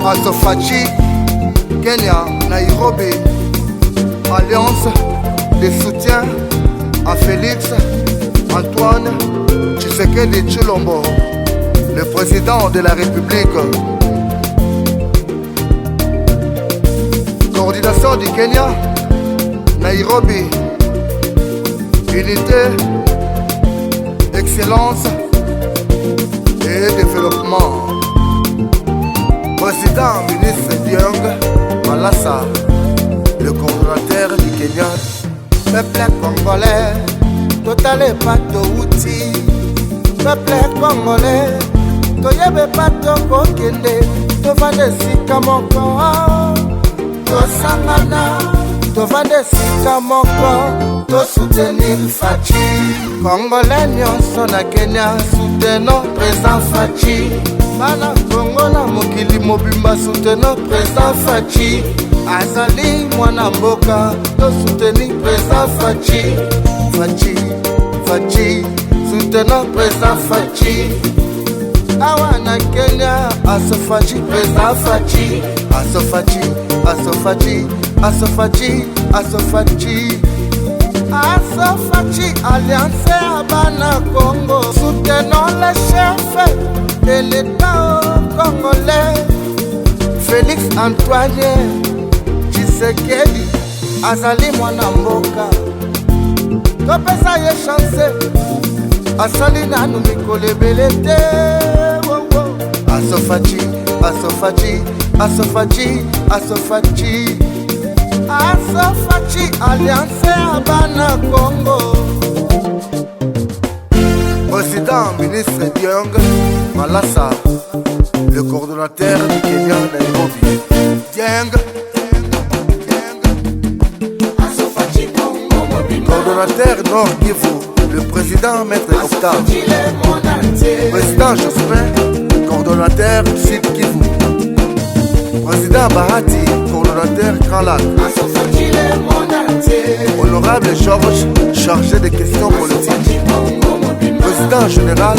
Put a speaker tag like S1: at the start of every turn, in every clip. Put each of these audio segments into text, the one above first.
S1: Asofachi, Kenya, Nairobi, alliance de soutien à Félix Antoine Tshisekedi Tshilombo, le président de la République. Coordination du Kenya, Nairobi, unité, excellence et développement. Président ministre Diong Malassa, le coordonnateur du Kenya. Peuple congolais, total pas outil. Peuple congolais, toyebe pas kokende, tovande sika moko, tosangana, tovande sika moko, to soutenir Fachi. Congolais nyonso na Kenya, soutenons président Fachi. Bana Congo na mokili mobimba soutenons président Fachi. Azali mwana mboka to soutenir président Fachi. Fachi soutenons président Fachi. Awa na Kenya Asofachi président Fachi. Asofachi alliance Abana Congo. Soutenons les chefs de l'État congolais. Félix Antoine Tshisekedi azali mwana mboka. Topesa ye chance asali nanu mikolo ebele te. Asofachi alliance Abana Congo. Président ministre Diong Malassa, le coordonnateur du Kenya Nairobi. Dieng coordonnateur Nord Kivu, le président Maître Octave. Président Jospin, coordonnateur Sud Kivu. Président Bahati, coordonnateur Grand Lac. Honorable Georges, chargé des questions politiques. Président général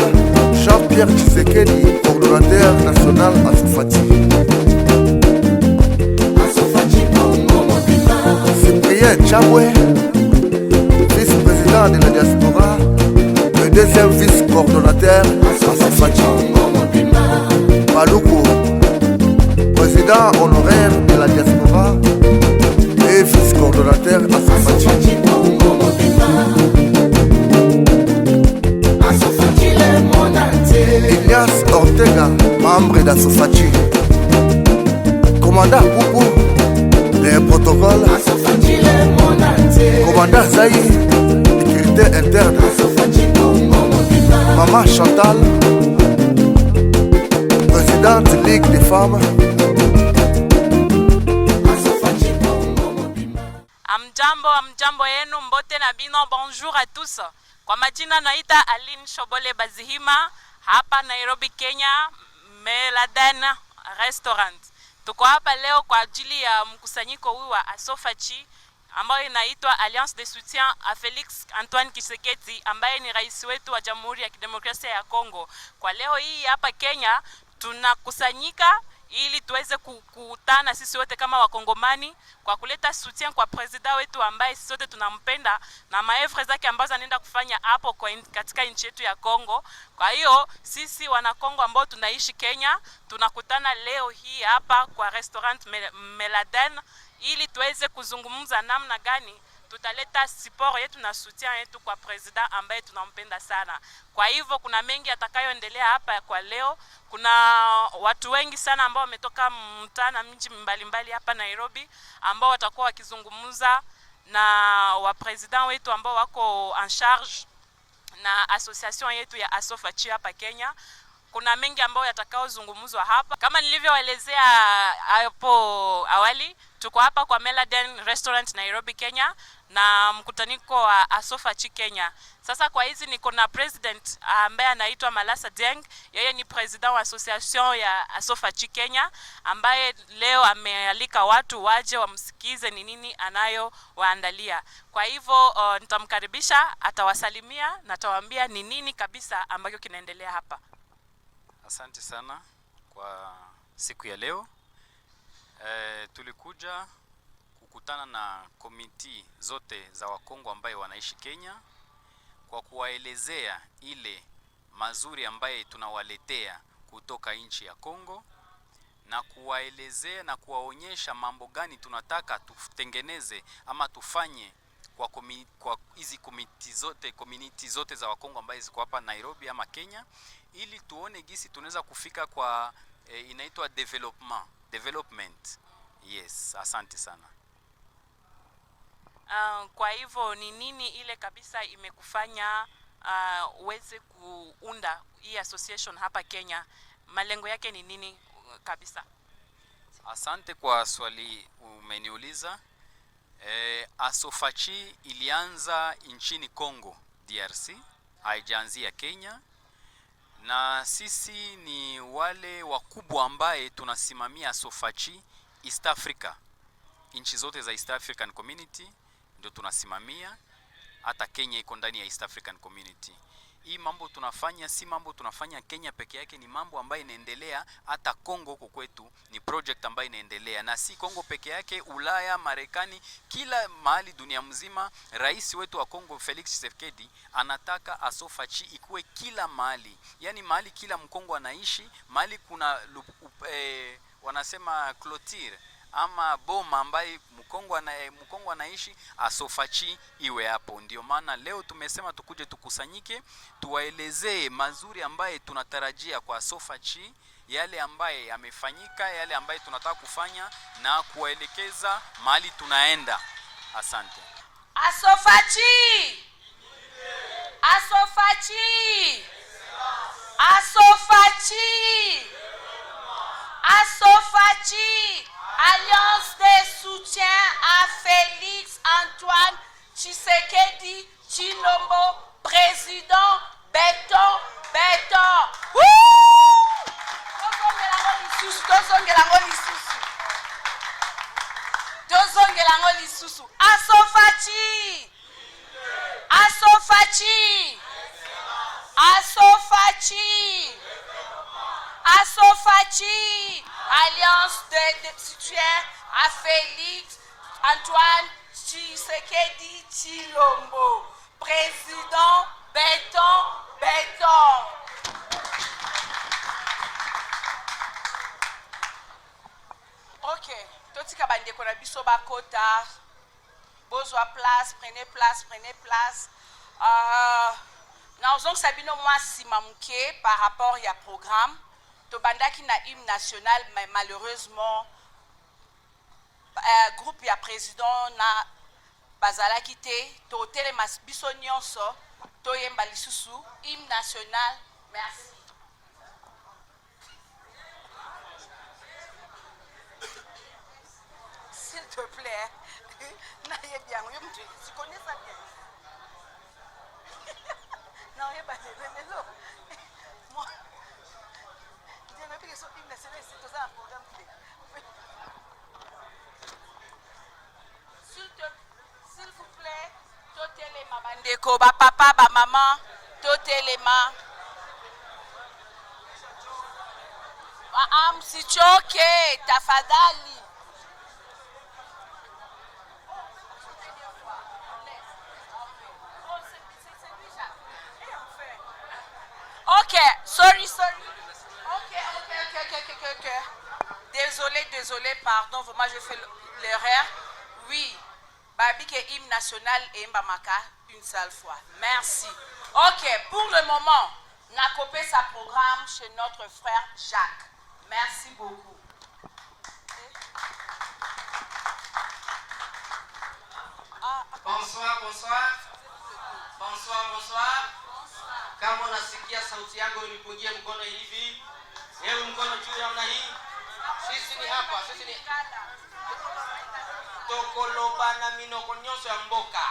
S1: Jean-Pierre Tshisekedi, coordonnateur national Asofachi. Cyprien Tchabwe, vice-président de la diaspora, le deuxième vice-coordonnateur Asofachi. Paluku, président honoraire de la diaspora et vice-coordonnateur Asofachi. Ignace Ortega, membre d'Asofachi. Commandant Boubou, les protocoles. Commandant Zaï, sécurité interne. Maman Chantal, présidente Ligue des femmes.
S2: Amjambo yenu mbote na bino, bonjour à tous. Kwa majina naita Aline Shobole Bazihima, hapa Nairobi, Kenya, Meladen Restaurant. Tuko hapa leo kwa ajili ya mkusanyiko huu wa Asofachi ambayo inaitwa Alliance de Soutien à Félix Antoine Tshisekedi ambaye ni rais wetu wa Jamhuri ya Kidemokrasia ya Kongo. Kwa leo hii hapa Kenya tunakusanyika ili tuweze kukutana sisi wote kama wakongomani kwa kuleta soutien kwa president wetu ambaye sisi wote tunampenda na maevre zake ambazo anaenda kufanya hapo katika nchi yetu ya Kongo. Kwa hiyo sisi wana Kongo ambao tunaishi Kenya tunakutana leo hii hapa kwa restaurant Meladen ili tuweze kuzungumza namna gani tutaleta support yetu na soutien yetu kwa president ambaye tunampenda sana. Kwa hivyo kuna mengi atakayoendelea hapa kwa leo. Kuna watu wengi sana ambao wametoka mtaa na miji mbalimbali hapa Nairobi ambao watakuwa wakizungumza na wa president wetu ambao wako en charge na association yetu ya Asofachi hapa Kenya. kuna mengi ambayo yatakaozungumzwa hapa. Kama nilivyoelezea hapo awali, tuko hapa kwa Meladen Restaurant Nairobi, Kenya, na mkutaniko wa Asofachi Kenya. Sasa kwa hizi niko na president ambaye anaitwa Malasa Dieng. Yeye ni president wa association ya Asofachi Kenya, ambaye leo amealika watu waje wamsikize ni nini anayo waandalia. Kwa hivyo nitamkaribisha, atawasalimia na atawaambia ni nini kabisa ambacho kinaendelea hapa.
S3: Asante sana kwa siku ya leo. Tulikuja kukutana na komiti zote za Wakongo ambaye wanaishi Kenya kwa kuwaelezea ile mazuri ambaye tunawaletea kutoka nchi ya Kongo, na kuwaelezea na kuwaonyesha mambo gani tunataka tutengeneze ama tufanye kwa hizi community zote za Wakongo ambaye ziko hapa Nairobi ama Kenya, ili tuone gisi tunaweza kufika kwa inaitwa development. Yes, asante sana.
S2: Kwa hivyo ni nini ile kabisa imekufanya uweze kuunda hii association hapa Kenya? Malengo yake ni nini kabisa?
S3: Asante kwa swali umeniuliza. Asofachi ilianza nchini Kongo DRC, haijaanzia Kenya, na sisi ni wale wakubwa ambaye tunasimamia Asofachi East Africa. Nchi zote za East African Community ndio tunasimamia, hata Kenya iko ndani ya East African Community. Hii mambo tunafanya si mambo tunafanya Kenya peke yake, ni mambo ambayo inaendelea hata Kongo huko kwetu, ni project ambayo inaendelea, na si Kongo peke yake, Ulaya, Marekani, kila mahali dunia mzima. Rais wetu wa Kongo Felix Tshisekedi anataka Asofachi ikuwe kila mahali, yani mahali kila Mkongo anaishi, mahali kuna wanasema clôture ama boma ambaye Mkongo anaishi, Asofachi iwe hapo. Ndio maana leo tumesema tukuje tukusanyike, tuwaelezee mazuri ambaye tunatarajia kwa Asofachi, yale ambaye yamefanyika, yale ambaye tunataka kufanya, na kuwaelekeza mahali tunaenda. Asante.
S2: Asofachi! Asofachi! Asofachi! Asofachi! Alliance de soutien à Félix Antoine Tshisekedi Tshilombo, président Béton. Dozongelango lisusu. Asofachi! Asofachi! Asofachi! Asofachi! Alliance de soutien à Félix Antoine Tshisekedi Tshilombo, président Béton. Ok, totika bandeko na biso bakota, bozwa place, prenez place. Na ozong sabino mwa sima muke par rapport ya programme. Tobandaki na hymne national, mais malheureusement groupe ya président na bazalaki te, to telema biso nyonso toyemba lisusu hymne national. Merci. S'il te plaît. Naye bien, tu connais ça bien. Non, il pas de moi. S'il vous plaît, totelema bandeko, ba papa, ba maman, totelema. Msichoke, tafadhali. Ok, sorry. Ok. Désolé, pardon, vraiment je fais l'erreur. Oui, Babike hymne national et Mbamaka une seule fois. Merci. Ok, pour le moment, on a copié sa programme chez notre frère Jacques. Merci beaucoup.
S4: Bonsoir. Kama unasikia sauti yangu unipungie mkono hivi. Hebu mkono juu namna hii. Sisi ni hapa, sisi ni tokoloba na minoko nyonso ya mboka.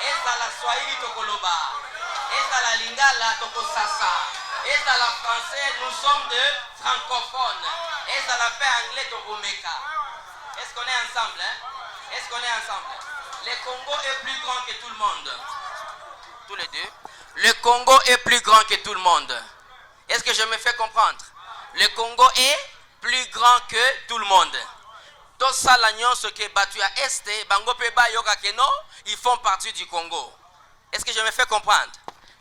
S4: Eza la Swahili tokoloba. Eza la lingala tokosasa. Eza la français, nous sommes de francophones. Eza la paix anglais tokomeka. Est-ce qu'on est ensemble, hein? Est-ce qu'on est ensemble? Le Congo est plus grand que tout le monde. Tous les deux. Le Congo est plus grand que tout le monde. Est-ce que je me fais comprendre? Le Congo est plus grand que tout le monde. Tout ça, ce que Batu à Est, Bangope Ba Yoka Keno, ils font partie du Congo. Est-ce que je me fais comprendre?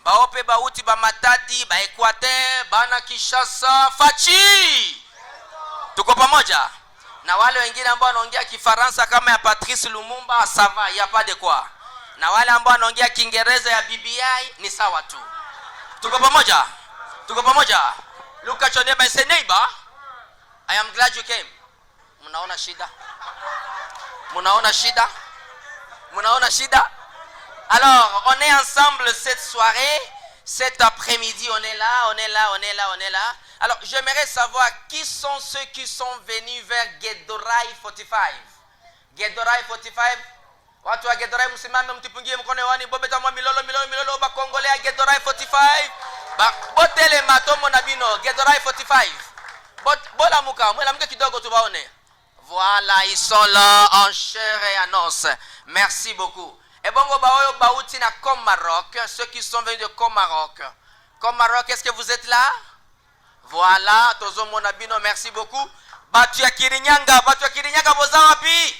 S4: Baope Baouti Ba Matadi, Ba Équateur, Bana Kishasa, Fachi. Tuko pamoja? Na wale wengine ambao wanaongea Kifaransa kama ya Patrice Lumumba, ça va, il y a pas de quoi. Na wale ambao wanaongea Kiingereza ya BBI ni sawa tu. Tuko pamoja? Tuko pamoja? Look at your neighbor and say, neighbor, I am glad you came. Munaona shida? Munaona shida? Munaona shida? Alors, on est ensemble cette soirée, cet après-midi, on est là, on est là, on est là, on est là. Alors, j'aimerais savoir qui sont ceux qui sont venus vers Gedorai 45. Gedorai 45. Watu wa Gedorai msimame mtupungie mkono hewani bobeta mwa milolo ba Kongolea Gedorai 45. Ba botele matomo na bino Gedorai 45. Bola muka, mwela mke kidogo tubaone. Voilà, ils sont là en chair et en os. Merci beaucoup. Et bongo baoyo bauti na Comaroc, ceux qui sont venus de Comaroc. Comaroc, est-ce que vous êtes là? Voilà, tozo monabino, merci beaucoup. Batu ya Kirinyaga boza wapi?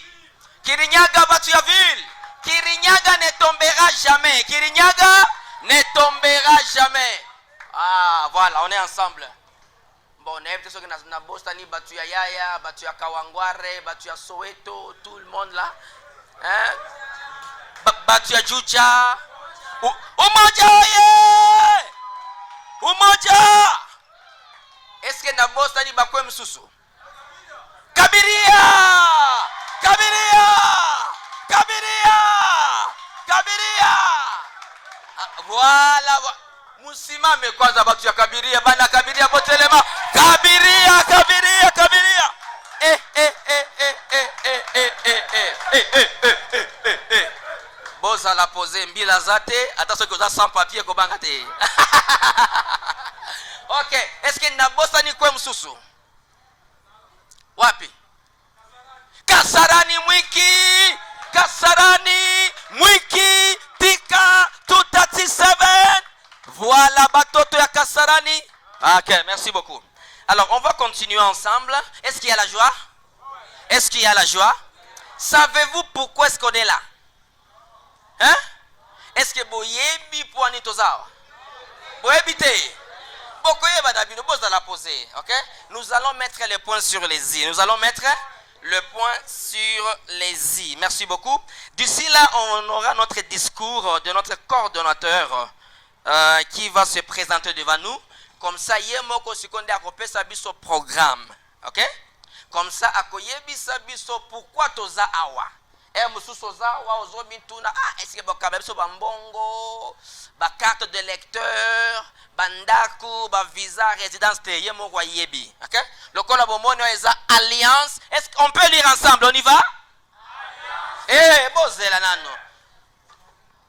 S4: Kirinyaga batu ya ville. Kirinyaga ne tombera jamais. Kirinyaga ne tombera jamais. Ah, voilà, on est ensemble. Bon, on est ceux qui na Bostani, batu ya Yaya, batu ya Kawangware, batu ya Soweto, tout le monde là. Hein? Batu ya Juja. Umoja oye! Umoja! Est-ce que na Bostani bakwe msusu? Kabiria! Kabiria! Kabiria! Kabiria! Voilà. Musimame kwanza batu ya Kabiria, bana Kabiria botelema. Kabiria, Kabiria, Kabiria. Boza la poser mbila zate, attention que ça sans papier ko bangate. OK, est-ce que na bosa ni kwa msusu? Wapi? Kasarani Mwiki, Kasarani Mwiki, Tika 237. Voilà batoto ya Kasarani. OK, merci beaucoup. Alors, on va continuer ensemble. Est-ce qu'il y a la joie? Est-ce qu'il y a la joie? Savez-vous pourquoi est-ce qu'on est là? Hein? Est-ce que boyebi pour nitozawa? Boyebi te? Bokoyeba dabino boza la poser, OK? Nous allons mettre les points sur les i. Nous allons mettre le point sur les i. Merci beaucoup. D'ici là, on aura notre discours de notre coordonnateur qui va se présenter devant nous. Comme ça, yemoko sikonde akopesa biso programme. OK? Comme ça, akoyebisa biso pourquoi toza awa. Mususoza wa ozobi tuna est-ce que bakabe biso bambongo, ba carte de lecteur, bandaku, ba visa résidence te yemoko yebi. OK? Le kolabomoni eza alliance. Est-ce qu'on peut lire ensemble? On y va? Eh, bozela nano.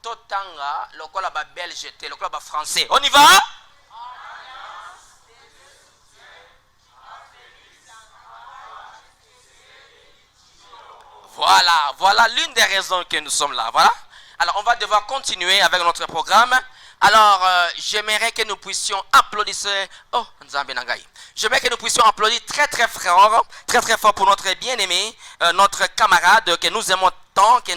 S4: Totanga, le kolaba belge te, le kolaba français. On y va? Voilà, voilà l'une des raisons que nous sommes là. Voilà. Alors, on va devoir continuer avec notre programme. Alors, j'aimerais que nous puissions applaudir. Oh, Nzambe Nangai. J'aimerais que nous puissions applaudir très très fort pour notre bien-aimé, notre camarade que nous aimons tant, que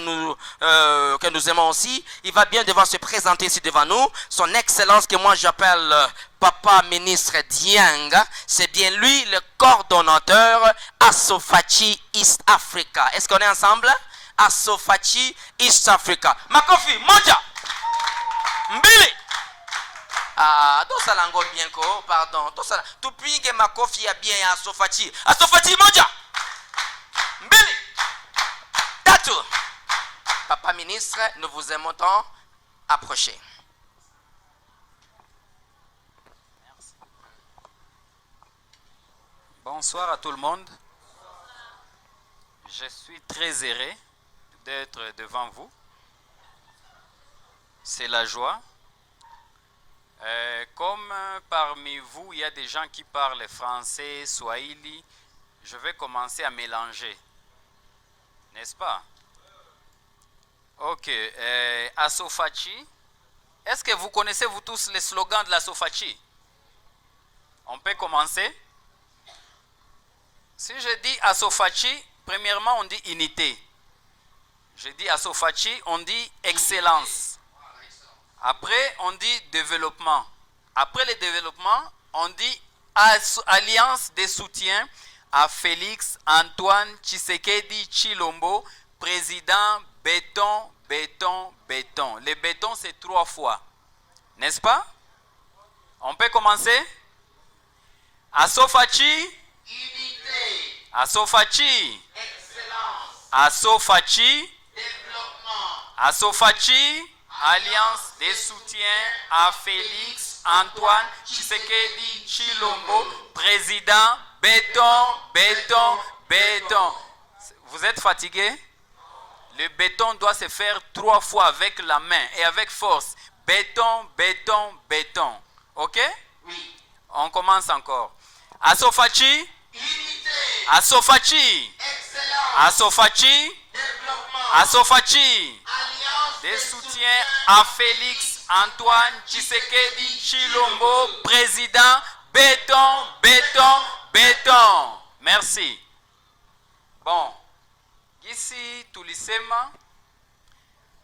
S4: nous aimons aussi. Il va bien devoir se présenter ici devant nous. Son Excellence que moi j'appelle Papa Ministre Dieng, c'est bien lui le coordonnateur Asofachi East Africa. Est-ce qu'on est ensemble? Asofachi East Africa. Makofi, moja. Mbili. Ah, tout ça l'ango bien ko, pardon. Tout ça. Tu pingue makofi ya bien à Asofachi. Asofachi moja. Mbili. Tatu. Papa ministre, nous vous aimons tant. Approchez.
S3: Bonsoir à tout le monde. Je suis très heureux d'être devant vous. C'est la joie. Comme parmi vous, il y a des gens qui parlent français, swahili, je vais commencer à mélanger. N'est-ce pas? Ok. Asofachi. Est-ce que vous connaissez vous tous les slogans de la Sofachi? On peut commencer. Si je dis Asofachi, premièrement on dit unité. Je dis Asofachi, on dit excellence. Après on dit développement. Après le développement, on dit alliance de soutien à Félix Antoine Tshisekedi Tshilombo, président béton, béton, béton. Le béton c'est 3 fois. N'est-ce pas? On peut commencer? Asofachi,
S4: Unité.
S3: Asofachi,
S4: Excellence.
S3: Asofachi,
S4: Développement.
S3: Asofachi, alliance de soutien à Félix Antoine Tshisekedi Tshilombo, président béton, béton, béton. Vous êtes fatigué? Le béton doit se faire 3 fois avec la main et avec force. Béton, béton, béton. Ok?
S4: Oui.
S3: On commence encore. Asofachi,
S4: Unité.
S3: Asofachi,
S4: Excellence.
S3: Asofachi,
S4: Développement.
S3: Asofachi.
S4: Alliance
S3: Des soutiens à Félix Antoine Tshisekedi Tshilombo, président béton, béton, béton. Merci. Bon, ici tulisema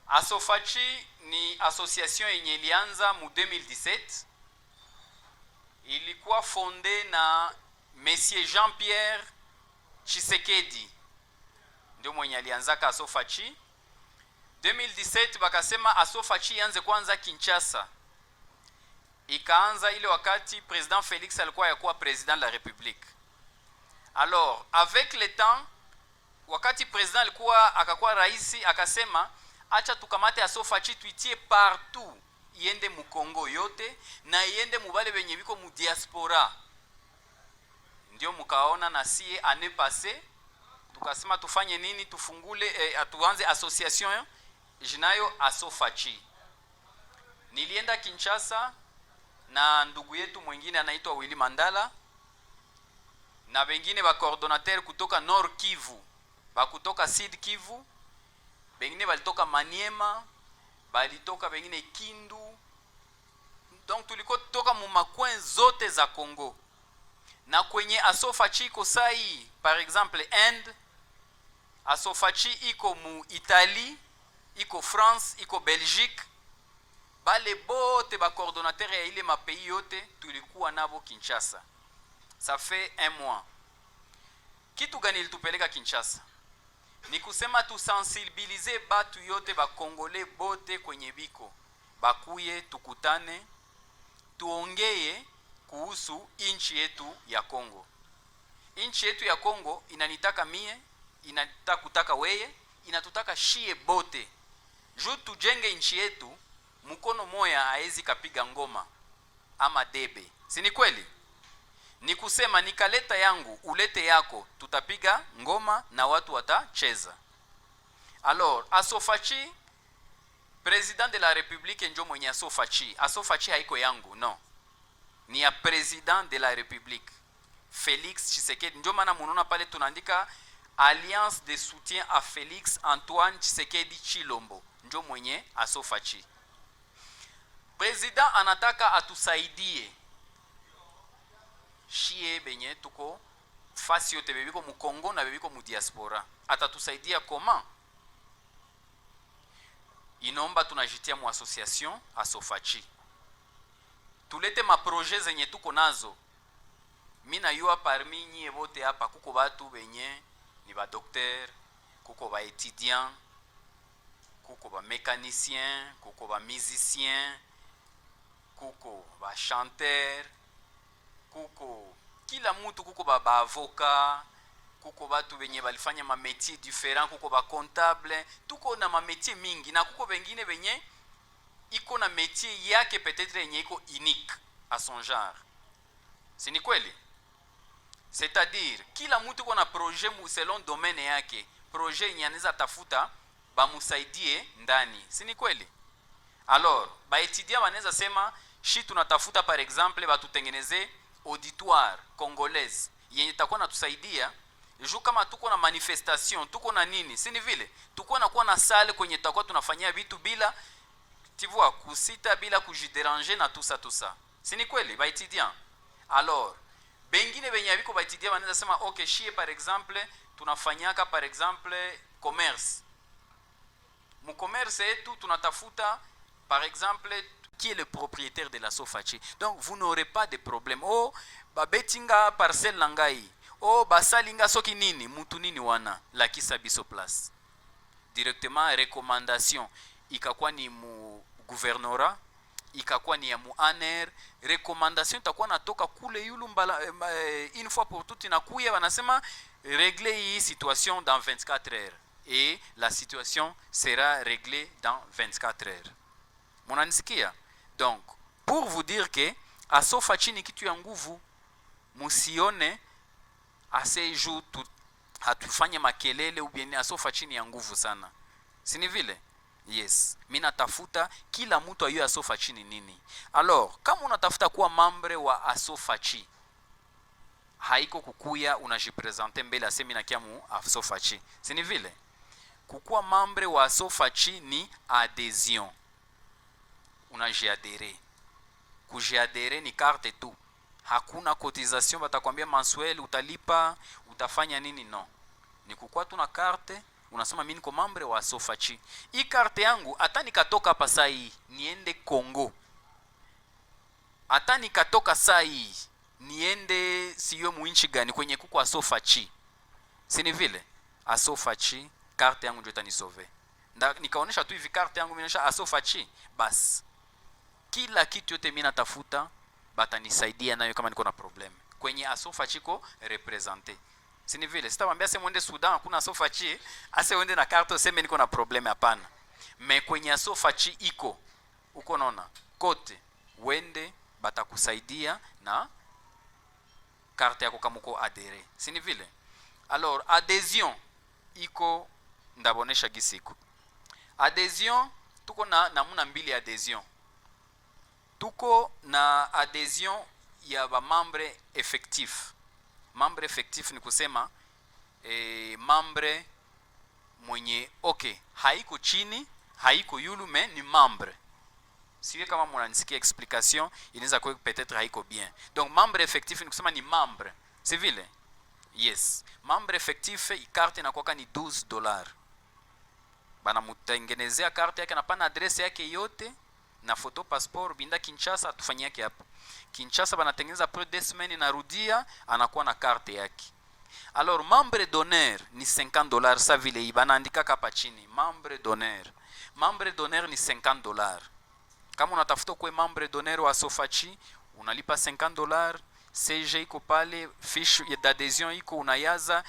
S3: Asofachi ni association yenye ilianza mu 2017. Ilikuwa fondé na Monsieur Jean-Pierre Tshisekedi. Ndio mwenye alianzaka Asofachi. 2017 bakasema Asofachi ianze kwanza Kinshasa. Ikaanza ile wakati président Félix alikuwa yakuwa président de la République. Alors, avec le temps, wakati président alikuwa akakuwa raisi, akasema acha tukamate Asofachi tuitie partout, iende mu Kongo yote na iende mubale benye biko mu diaspora. Ndio mukaona na sie année passée tukasema tufanye nini, tufungule tuanze association jinayo Asofachi. Nilienda Kinshasa na ndugu yetu mwingine anaitwa Willy Mandala na wengine ba coordinateur kutoka Nord Kivu, ba kutoka Sud Kivu, wengine balitoka Maniema, balitoka wengine Kindu. Donc tuliko toka mu makwen zote za Kongo. Na kwenye Asofachi iko sai, par exemple Inde, Asofachi iko mu Italie, iko France, iko Belgique. Bale bote ba coordonnateur ya ile mapays yote tulikuwa nabo Kinshasa. Ça fait 1 mois. Kitu gani ilitupeleka Kinshasa? Ni kusema tusensibilize batu yote ba Kongole bote kwenye biko. Bakuye tukutane, tuongeye kuhusu inchi yetu ya Kongo. Inchi yetu ya Kongo inanitaka mie, inataka kutaka weye, inatutaka shie bote. Juu tujenge inchi yetu, mkono moya haezi kapiga ngoma ama debe. Si ni kweli? Ni kusema nikaleta yangu, ulete yako, tutapiga ngoma na watu watacheza. Alors, Asofachi, président de la République njo mwenye Asofachi. Asofachi haiko yangu, non. Ni ya président de la République Félix Tshisekedi. Ndio maana munaona pale tunaandika alliance de soutien à Félix Antoine Tshisekedi Tshilombo. Ndio mwenye Asofachi. President anataka atusaidie shie benye tuko fasi yote bebiko mu Kongo na bebiko mu diaspora. Atatusaidia koma? Inomba tunajitia mu association Asofachi. Tulete ma projet zenye tuko nazo. Mina yua parmi nyie bote hapa kuko batu benye ni ba docteur, kuko ba étudiant, kuko ba mécanicien, kuko ba musicien, kuko ba chanteur, kuko kila mtu, kuko ba avocat, kuko batu benye balifanya ma métier différent, kuko ba comptable, tuko na ma métier mingi na kuko bengine benye iko na métier yake peut-être yenye iko unique à son genre. Si ni kweli? C'est-à-dire kila mtu kuna projet selon domaine yake, projet yenye anaweza tafuta bamusaidie ndani, si ni kweli? Alors ba étudiant wanaweza sema shi tunatafuta par exemple batutengeneze auditoire congolaise yenye itakuwa natusaidia juu kama tuko na manifestation, tuko na nini, si ni vile tuko na kuwa na salle kwenye tutakuwa tunafanyia vitu bila tu vois kusita, bila kujidéranger na tout ça, si ni kweli ba étudiant? Alors bengine benye biko ba étudiant wanaweza sema okay, shie par exemple tunafanyaka par exemple commerce, mu commerce yetu tunatafuta par exemple qui est le propriétaire de la Sofachi. Donc vous n'aurez pas de problème. Oh babetinga parcelle nangai, oh basalinga soki nini mutu nini wana lakisa biso place directement. Recommandation ikakuwa ni mu gouvernorat, ikakuwa ni ya mu ANR, recommandation itakuwa natoka kule yulu mbala, une fois pour toutes inakuya wanasema régler hii situation dans 24 heures et la situation sera réglée dans 24 heures. Munanisikia? Donc pour vous dire que Asofachi ni kitu ya nguvu, musione ase juu hatufanye makelele ou bien Asofachi ni ya nguvu sana, si ni vile? Yes, mimi natafuta kila mtu ayue Asofachi ni nini. Alors kama unatafuta kuwa membre wa Asofachi, haiko kukuya unajipresenter mbele ase mimi nakia mu Asofachi, si ni vile? Kukuwa membre wa Asofachi ni adhesion, unajiadere. Kujiadere ni carte tu, hakuna cotisation batakwambia mensuel utalipa utafanya nini, no. Ni kukuwa tu na carte, unasema mimi niko membre wa Asofachi. Hii carte yangu hata nikatoka hapa saa hii niende Kongo, hata nikatoka saa hii niende siyo muinchi gani kwenye kuko Asofachi, si ni vile? Asofachi carte yangu ndio itanisove. Nikaonesha tu hivi carte yangu inaonyesha Asofachi, bas kila kitu yote mimi natafuta batanisaidia nayo kama niko na problem kwenye Asofachi ko representer, si ni vile? Sitamwambia sema mwende Sudan hakuna Asofachi ase wende na carte useme niko na problem, hapana. Me kwenye Asofachi iko uko naona kote wende batakusaidia na carte yako kama uko adhere, si ni vile? Alors adhesion iko ndabonesha gisiko. Adhesion tuko na namuna mbili adhesion. Tuko na adhesion ya ba membre effectif. Membre effectif ni kusema membre mwenye okay, haiko chini, haiko yulu, me ni membre. Siwe kama mnanisikia explication inaweza kuwa peut-être haiko bien. Donc membre effectif ni kusema ni membre, c'est vile? Yes. Membre effectif carte inakuwa ni $12. Bana mutengenezea carte yake na pana adresse yake yote na photo passeport binda Kinshasa, atufanyia yake hapa Kinshasa, banatengeneza après 2 semaines narudia anakuwa na carte yake. Alors membre d'honneur ni $50, sa vile ibanaandika hapa chini, membre d'honneur. Membre d'honneur ni $50. Kama unatafuta kuwe membre d'honneur wa Asofachi unalipa $50. CG iko pale, fiche d'adhesion iko, unayaza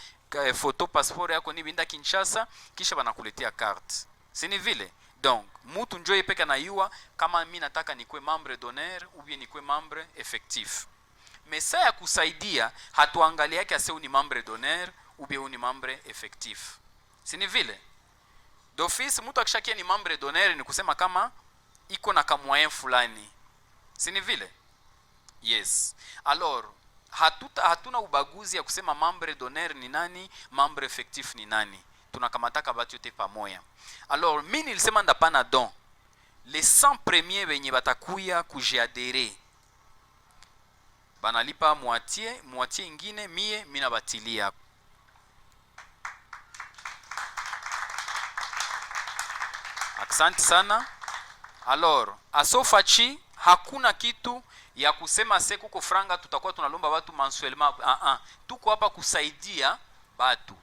S3: photo passeport yako ni binda Kinshasa, kisha banakuletea carte, si ni vile? Donc mutu njoo yepeka na yua kama mimi nataka nikuwe membre d'honneur ou bien nikuwe membre effectif. Mais ça ya kusaidia hatuangalia yake ase ni membre d'honneur ou bien ni membre effectif, si ni vile? D'office mutu akishakia ni membre d'honneur ni kusema kama iko na kamoyen fulani, si ni vile? Yes. Alors hatuna ubaguzi ya kusema membre d'honneur ni nani, membre effectif ni nani. Tunakamataka batu yote pamoja. Alors mimi nilisema ndapana don les 100 premiers benye batakuya kujiadere banalipa moitié ingine mie mina batilia. Asante sana. Alors Asofachi hakuna kitu ya kusema se kuko franga tutakuwa tunalomba watu mensuellement. Tuko hapa kusaidia batu.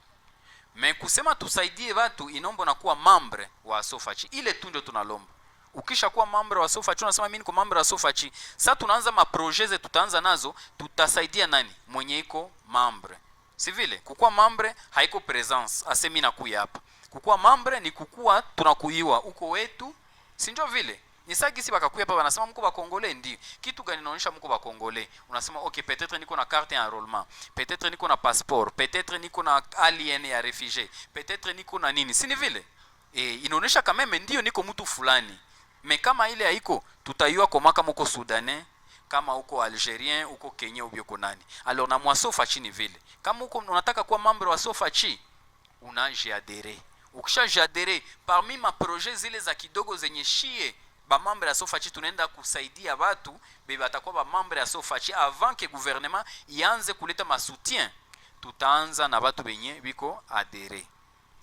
S3: Me kusema tusaidie watu inombo na kuwa membre wa Asofachi, ile tu ndio tunalomba. Ukisha kuwa membre wa Asofachi unasema mimi niko membre wa Asofachi, sasa tunaanza ma projets tutaanza nazo, tutasaidia nani? Mwenye iko membre. Si vile? Kukuwa membre haiko presence, asemi na kuya hapa. Kukuwa membre ni kukuwa tunakuiwa uko wetu, si ndio vile? Ni saa gisi bakakuya hapa wanasema mko ba Congolais ndio. Kitu gani inaonyesha mko ba Congolais? Unasema okay, peut-être niko na carte d'enrôlement, peut-être niko na passeport, peut-être niko na alien ya réfugié, peut-être niko na nini. Si ni vile? Inaonyesha kama mimi ndio niko mtu fulani. Mais kama ile haiko, tutayua kama uko Soudanais, kama uko Algérien, uko Kenya, uko nani. Alors na mwasofa ni vile. Kama uko unataka kuwa membre wa Sofachi, unajiadere. Ukishajiadere, parmi ma projet zile za kidogo zenye shie ba membre ya Sofachi tunaenda kusaidia watu bebe atakuwa ba membre ya Sofachi avant que gouvernement ianze kuleta ma soutien. Tutaanza na watu benye biko adere.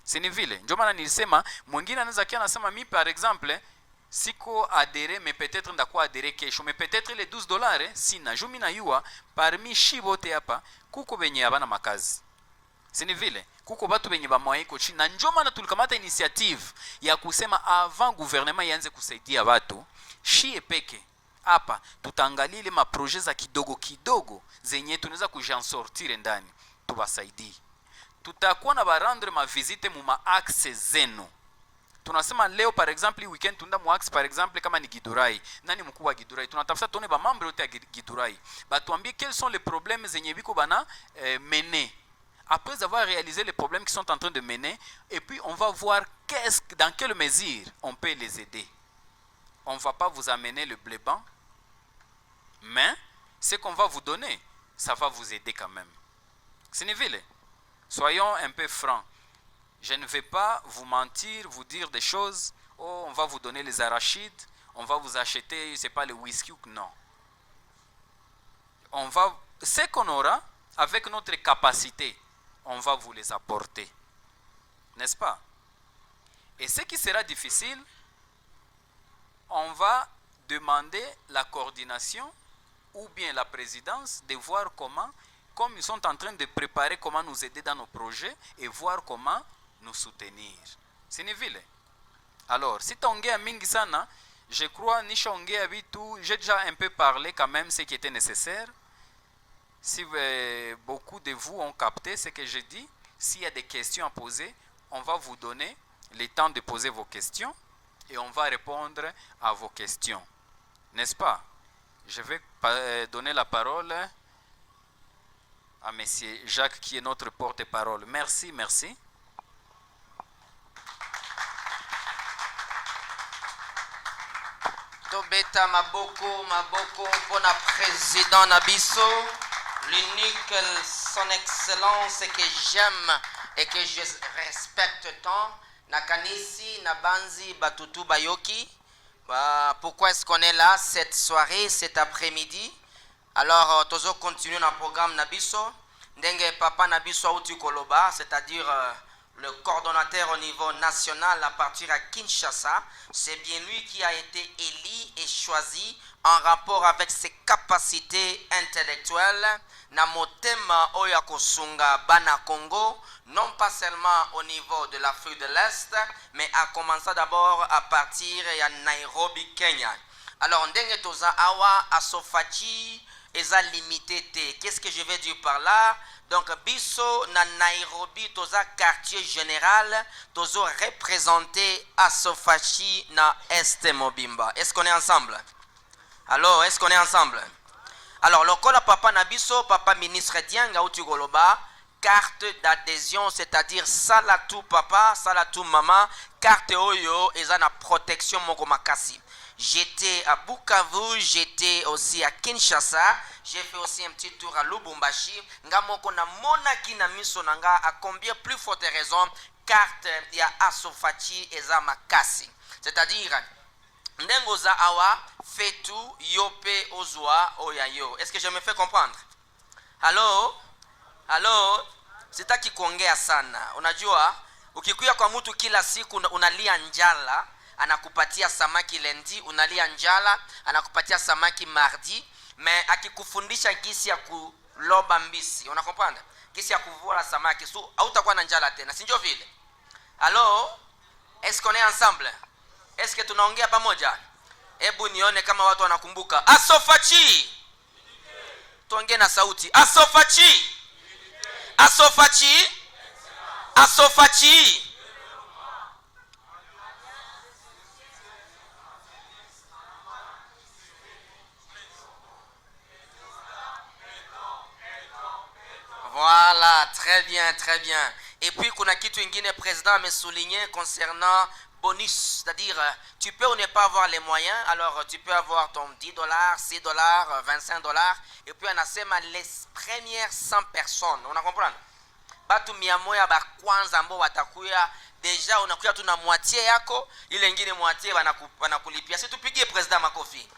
S3: Sini vile. Ndio maana nilisema mwingine anaweza kia anasema mimi par exemple siko adere mais peut-être ndakuwa adere kesho mais peut-être les $12 sina jumi na yua parmi shibote hapa kuko benye abana makazi. Sini vile kuko batu benye ba mwaiko chini na njoo maana tulikamata initiative ya kusema avant gouvernement ianze kusaidia watu shie peke hapa tutaangalia ile ma projets za kidogo kidogo zenye tunaweza kujansortir ndani tubasaidie. Tutakuwa na barandre ma visite mu ma axe zenu. Tunasema leo par exemple weekend tunda mu axe par exemple kama ni Gidurai. Nani mkuu wa Gidurai? Tunatafuta tuone ba membre wote ya Gidurai. Batuambie quels sont les problèmes zenye biko bana mener. Après avoir réalisé les problèmes qu'ils sont en train de mener, et puis on va voir dans quelle mesure on peut les aider. On ne va pas vous amener le blé blanc, mais ce qu'on va vous donner, ça va vous aider quand même. C'est une soyons un peu francs. Je ne vais pas vous mentir, vous dire des choses, oh on va vous donner les arachides, on va vous acheter, je sais pas, le whisky ou non. On va, ce qu'on aura, avec notre capacité, on va vous les apporter. N'est-ce pas? Et ce qui sera difficile, on va demander la coordination ou bien la présidence de voir comment, comme ils sont en train de préparer comment nous aider dans nos projets et voir comment nous soutenir. C'est une ville. Alors, si tu ongea mingi sana, je crois nisha ongea vitu, j'ai déjà un peu parlé quand même ce qui était nécessaire. Si beaucoup de vous ont capté ce que je dis, s'il y a des questions à poser, on va vous donner le temps de poser vos questions et on va répondre à vos questions. N'est-ce pas? Je vais donner la parole à monsieur Jacques qui est notre porte-parole. Merci, merci.
S4: Tobeta maboko pona président Nabiso, l'unique, son excellence que j'aime et que je respecte tant, Nakanisi Nabanzi Batutu Bayoki. Pourquoi est-ce qu'on est là cette soirée, cet après-midi? Alors, tozo continue dans le programme Nabiso. Ndenge Papa Nabiso Auti Koloba, c'est-à-dire le coordonnateur au niveau national à partir à Kinshasa. C'est bien lui qui a été élu et choisi en rapport avec ses capacités intellectuelles. Na motema oya kosunga bana Congo, non pas seulement au niveau de l'Afrique de l'Est, mais à commencer d'abord à partir de Nairobi, Kenya. Alors, ndenge toza awa Asofachi eza limité te. Qu'est-ce que je veux dire par là? Donc, biso na Nairobi toza quartier général, tozo représenté Asofachi na Este Mobimba. Est-ce qu'on est ensemble? Alors, est-ce qu'on est ensemble? Alors, lokola papa nabiso, papa ministre Dianga Utigoloba, carte d'adhésion, c'est-à-dire salatou papa, salatou maman, carte oyo, eza na protection moko makasi. J'étais à Bukavu, j'étais aussi à Kinshasa, j'ai fait aussi un petit tour à Lubumbashi. Nga moko na monaki na miso nanga, à combien plus forte raison, carte ya Asofachi eza makasi. C'est-à-dire, Ndengoza awa fetu yope ozwa oyayo. Est-ce que je me fais comprendre? Allô? Allô? Sitaki kuongea sana. Unajua, ukikuya kwa mtu kila siku unalia njala, anakupatia samaki lendi, unalia njala, anakupatia samaki mardi, mais akikufundisha gisi ya kuloba mbisi, unakomprendre? Gisi ya kuvua samaki, so hautakuwa na njala tena, si ndio vile? Allô? Est-ce qu'on est ensemble? Est-ce que tunaongea pamoja? Hebu nione kama watu wanakumbuka. Asofachi. Tuongee na sauti. Asofachi. Asofachi. Asofachi. bien, très bien. Et puis kuna kitu ingine président m'a souligné concernant bonus, c'est-à-dire tu peux ou ne pas avoir les moyens, alors tu peux avoir ton $10, $6, $25, et puis anasema les premières 100 personnes, on a compris? Batu 100 ba kwanza ambao watakuya deja unakuya tu na moitié yako, ile ingine moitié wanakulipia. Si tupigie president makofi.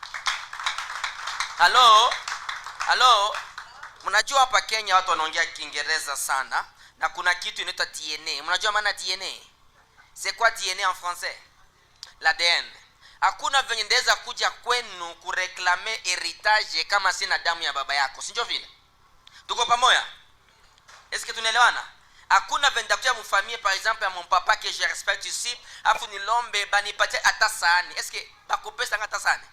S4: Halo, mnajua hapa Kenya watu wanaongea Kiingereza sana na kuna kitu inaitwa DNA. Mnajua maana DNA? C'est quoi DNA en français? L'ADN. Hakuna venye ndeza kuja kwenu kureklame heritage kama sina damu ya baba yako. Si ndio vile? Tuko pamoja? Est-ce que tunaelewana? Hakuna venye ndakuja mfamie par exemple ya mon papa que je respecte ici, afu nilombe banipatie hata sahani. Est-ce que bakopesa hata sahani?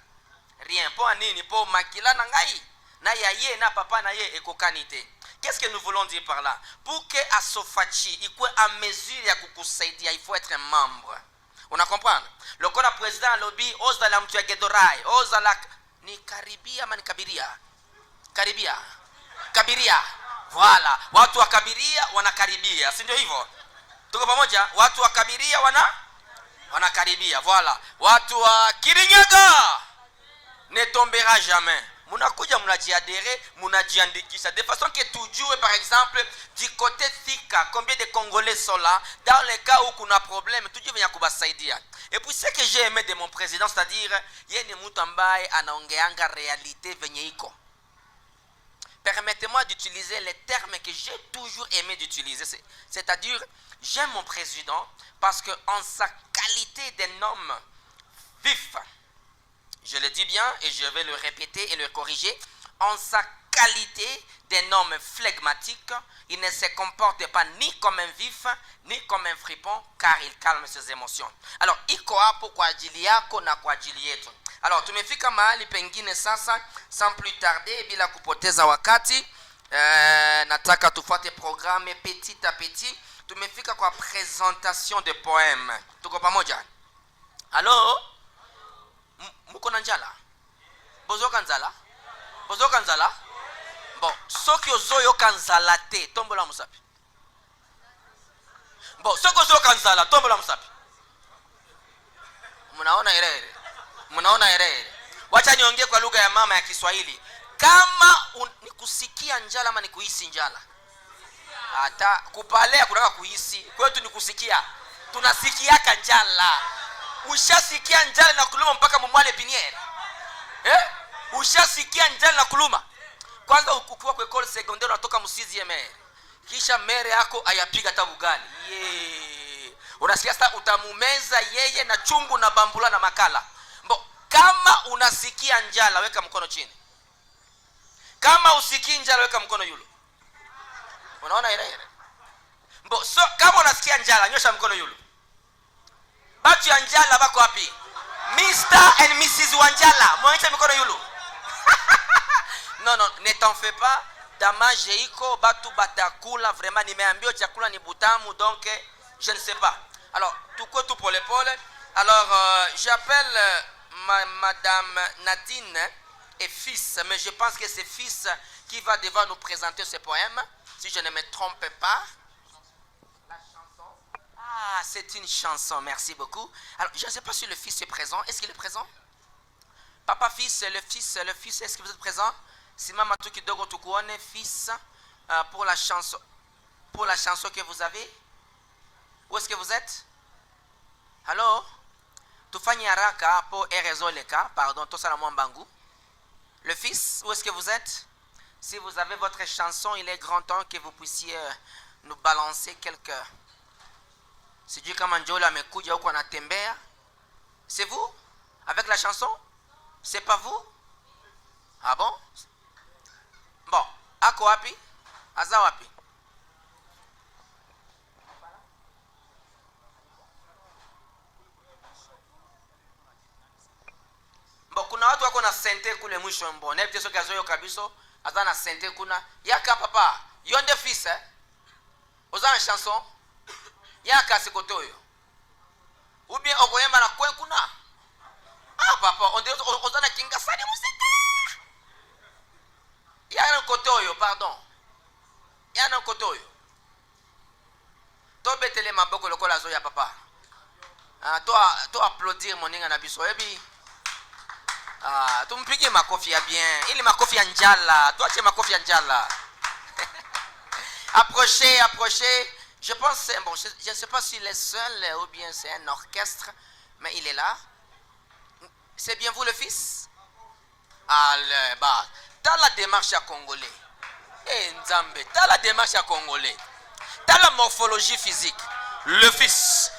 S4: Rien. Po nini? Po makila na ngai. Na ya ye na papa na ye ekokanite. Qu'est-ce que nous voulons dire par là? Pour que Asofachi ikuwe à mesure ya kukusaidia, il faut être un membre. On a comprendre? Le kona président lobby ozala mtu ya Gedorai, ozala ni karibia ama ni kabiria? Kabiria. Voilà. Watu wa kabiria wanakaribia, si ndio hivyo? Tuko pamoja? Watu wa kabiria wanakaribia. Voilà. Watu wa Kirinyaga ne tombera jamais. Munakuja munajiadere, munajiandikisha de façon que toujours par exemple du côté Thika, combien de Congolais sont là dans le cas où kuna problème, toujours venya kubasaidia. Et puis ce que j'ai aimé de mon président, c'est-à-dire yeye ni mtu ambaye anaongeanga réalité venye iko. Permettez-moi d'utiliser les termes que j'ai toujours aimé d'utiliser, c'est-à-dire j'aime mon président parce que en sa qualité d'un homme vif, je le dis bien et je vais le répéter et le corriger, en sa qualité d'un homme flegmatique, il ne se comporte pas ni comme un vif, ni comme un fripon, car il calme ses émotions. Alors, iko hapo kwa ajili yako na kwa ajili yetu. Alors, tumefika mahali pengine sasa, sans plus tarder, bila kupoteza wakati, nataka tufuate programme petit à petit. Tumefika kwa présentation de poèmes. Tuko pamoja? Allô? Muko na njala? Bozoka nzala? Bon, soki ozoyoka nzala te, tombola musapi. Bon, soki ozoyoka nzala, tombola musapi. Munaona erere. Wacha niongee kwa lugha ya mama ya Kiswahili. Kama nikusikia njala ama nikuhisi njala? Hata kupalea kunaka kuhisi. Kwetu ni kusikia. Tunasikiaka njala. Ushasikia njala na kuluma mpaka mumwale piniere? Ushasikia njala na kuluma? Kwanza ukiwa kwa école secondaire unatoka Musizi mere. Kisha mere yako ayapiga tabugali. Unasikia sasa utamumeza yeye na chungu na bambula na makala. Mbo, kama unasikia njala weka mkono chini. Kama usikii njala weka mkono yulu. Unaona ile? Mbo, so kama unasikia njala nyosha mkono yulu. Batu ya njala bako wapi? Mr. and Mrs. Wanjala, mwonyesha mikono yulu. Non, ne t'en fais pas. Damage iko batu batakula, vraiment nimeambiwa chakula ni butamu, donc je ne sais pas. Alors, tout pole. Alors, j'appelle madame Nadine et fils, mais je pense que c'est fils qui va devoir nous présenter ce poème, si je ne me trompe pas. Ah, c'est une chanson, merci beaucoup. Alors, je ne sais pas si le fils est présent. Est-ce qu'il est présent? Papa, fils, le fils, est-ce que vous êtes présent? Si maman tu kidogo tukuone, fils, pour la chanson que vous avez. Où est-ce que vous êtes? Allô? Tufanye haraka pour erezoleka, pardon, tosala mwambangu. Le fils, où est-ce que vous êtes? Si vous avez votre chanson, il est grand temps que vous puissiez nous balancer quelques... Sijui kama Njolo amekuja huko anatembea. C'est vous? Avec la chanson? C'est pas vous? Ah bon? Bon, ako wapi? Aza wapi? Bon, kuna watu wako na sente kule mwisho mbo. Nepte soki azoyo kabiso, aza na sente kuna. Yaka papa, yonde fils Oza na chanson? Yaka sikotoyo. Ou bien okoyemba na kwen kuna? Ah papa, oza na kinga sani musika. Yana kotoyo, pardon. Yana kotoyo. To betele maboko lokola zo ya papa. Toi applaudir mon ninga na biso ebi. Tumpige makofi ya bien. Ili makofi ya njala. Toi tu makofi ya njala. Approchez. Je pense, bon, je ne sais pas s'il est seul ou bien c'est un orchestre, mais il est là. C'est bien vous le fils? Allez, bah, t'as la démarche à Congolais. Nzambe, t'as la démarche à Congolais. T'as la morphologie physique. Le fils.